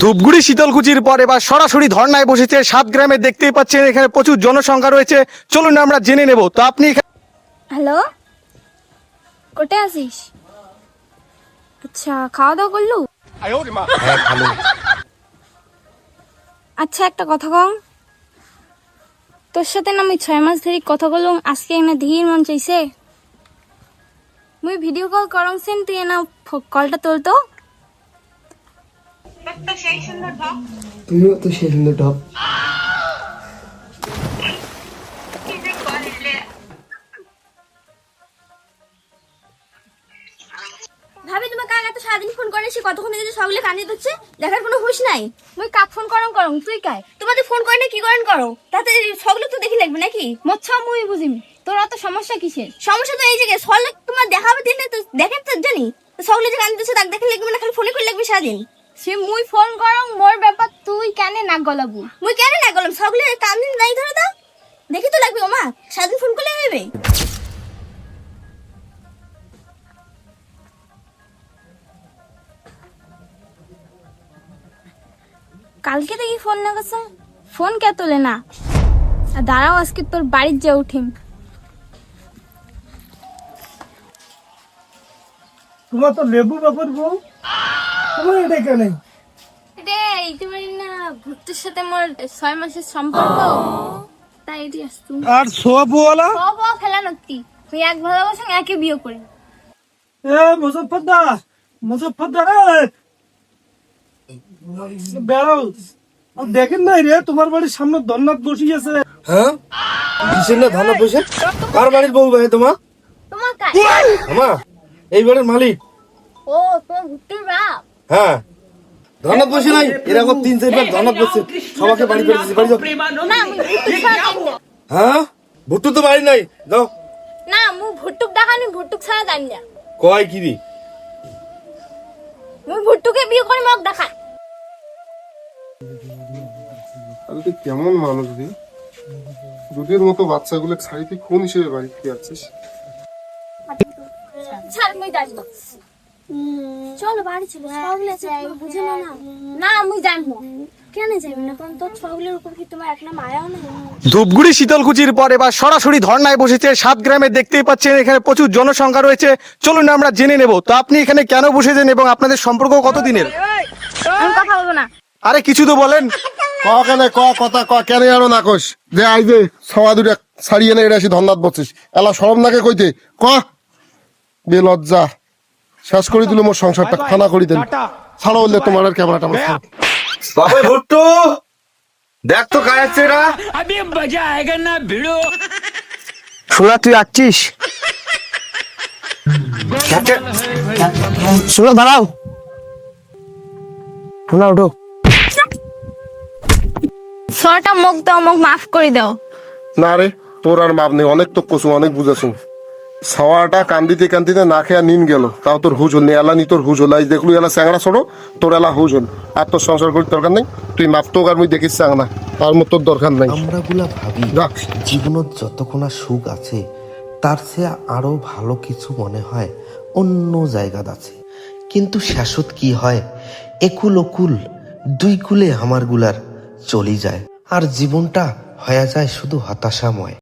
ধূপগুড়ি শীতলকুচির পর এবার সরাসরি ধর্নায় বসেছে 7 গ্রামে। দেখতেই পাচ্ছেন এখানে প্রচুর জনসংখ্যা রয়েছে। চলুন আমরা জেনে নেব। তো আপনি হ্যালো, কোথায় আছিস? আচ্ছা, খাওয়া দাওয়া করলু? হ্যাঁ ভালো। আচ্ছা, একটা কথা কম, তোর সাথে না আমি 6 মাস ধরে কথা বললাম, আজকে এনে ধীর মন চাইছে। মুই ভিডিও কল করমছেন, তুই এনা কলটা তুলতো। তুমিও তো সেই সুন্দর ঢপ। ভাবি তোমাকে আগে তো সারাদিন ফোন করে সে কতক্ষণ থেকে সবগুলো কানে দিচ্ছে, দেখার কোনো হুঁশ নাই। মুই কাক ফোন করম তুই কাই তোমাদের ফোন করে না কি করেন করো, তাতে সবগুলো তো দেখি লাগবে নাকি? মচ্ছা মুই বুঝিম তোর অত সমস্যা কিসের? সমস্যা তো এই জায়গায় সলে তোমার দেখাবে দিনে তো দেখেন তো জানি সবগুলো যে কানে দিচ্ছে তাকে দেখে লাগবে না, খালি ফোনে করে লাগবে সারাদিন। সে মুই ফোন করম মোর ব্যাপার, তুই কেন নাক গলাবু? মুই কেন নাক গলাম? সবগুলো কান দিন নাই ধরে দাও, দেখি তো লাগবে ওমা, সারাদিন ফোন করলে হবে। কালকে দেখি ফোন না করছে, ফোন কে তোলে না। আর দাঁড়াও, আজকে তোর বাড়ির যে উঠিম। তোমার তো লেবু বাপের বউ, তোমার এটা কেন? রে এইতে পারি না, ভূতের সাথে মোর 6 মাসের সম্পর্ক, তাই এটি আসতো। আর সোয়া বউলা সব ফেলা নতি, তুই এক ভালোবাসা একে বিয়ে করে। এ মুজফ্ফরদা রে বেড়াও। আর দেখেন নাই রে, তোমার বাড়ির সামনে ধন্নাথ বসি আছে। হ্যাঁ, কিসের না ধানা বসে? কার বাড়ির বউ ভাই তোমার? তোমার কাজ আমার এই বাড়ির মালিক। ও তোমার ভুট্টুর বাপ? হ্যাঁ, ধনাত বসে নাই, এরকম 3-4 বার ধনাত বসে সবাইকে বাড়ি করে দিয়েছি। বাড়ি যাও। না আমি ভুট্টুক ছাড়া জানি না। হ্যাঁ, ভুট্টু তো বাড়ি নাই, যাও। না মু ভুট্টুক দেখানি, ভুট্টুক ছাড়া জানি না। কয় কি রে? মুই ভুট্টুকে বিয়ে করে মগ দেখা। তুই কেমন মানুষ রে? দুধের মতো বাচ্চাগুলো ছাড়ি তুই কোন হিসেবে বাড়িতে আছিস? ছাড় মুই জানবো। চলো বাড়ি চলো, সবগুলো আছে তুমি বুঝে নাও না। না মুই জানবো কেন যাবে না, কারণ তোর সবগুলোর উপর কি তোমার একটা মায়াও নেই? ধূপগুড়ি শীতলকুচির পর এবার সরাসরি ধর্নায় বসেছে 7 গ্রামে। দেখতেই পাচ্ছেন এখানে প্রচুর জনসংখ্যা রয়েছে। চলুন আমরা জেনে নেব। তো আপনি এখানে কেন বসেছেন এবং আপনাদের সম্পর্ক কতদিনের? আমি কথা বলবো না। আরে কিছু তো বলেন। কথা কেন আরো না কস যে আই যে সওয়া দুটা ছাড়িয়ে না এটা আসি ধন্নাত বসছিস, এলা সরম নাকে কইতে ক বে লজ্জা। শেষ করে দিল মোর সংসারটা, খানা করি দেন। ছাড়ো বললে তোমার আর ক্যামেরাটা আমার ছাড়ো। বাবা ভুট্টু, দেখ তো কাজ আছে এরা। শোনা তুই আসছিস? শোনা দাঁড়াও, শোনা ওঠো। সরটা মুখ দাও, মুখ মাফ করে দাও। না রে, তোর আর মাপ নেই, অনেক তো কসু, অনেক বুঝাছু। ছাওয়াটা কান্দিতে কান্দিতে না খেয়া নিন গেল, তাও তোর হুজ হল নি। এলা নি তোর হুজ হল, আজ দেখলু এলা চ্যাংড়া ছোড়ো, তোর এলা হুজ হল। আর তোর সংসার করির দরকার নেই, তুই মাপ তো আর মুই দেখিস চ্যাংড়া, তার মতো তোর দরকার নাই। আমরাগুলা ভাবি রাখ। জীবনত যতক্ষণ সুখ আছে তার চেয়ে আরো ভালো কিছু মনে হয় অন্য জায়গাত আছে, কিন্তু শেষত কি হয়, একুল অকুল দুই কুলে আমার গুলার চলি যায়, আর জীবনটা হয়ে যায় শুধু হতাশাময়।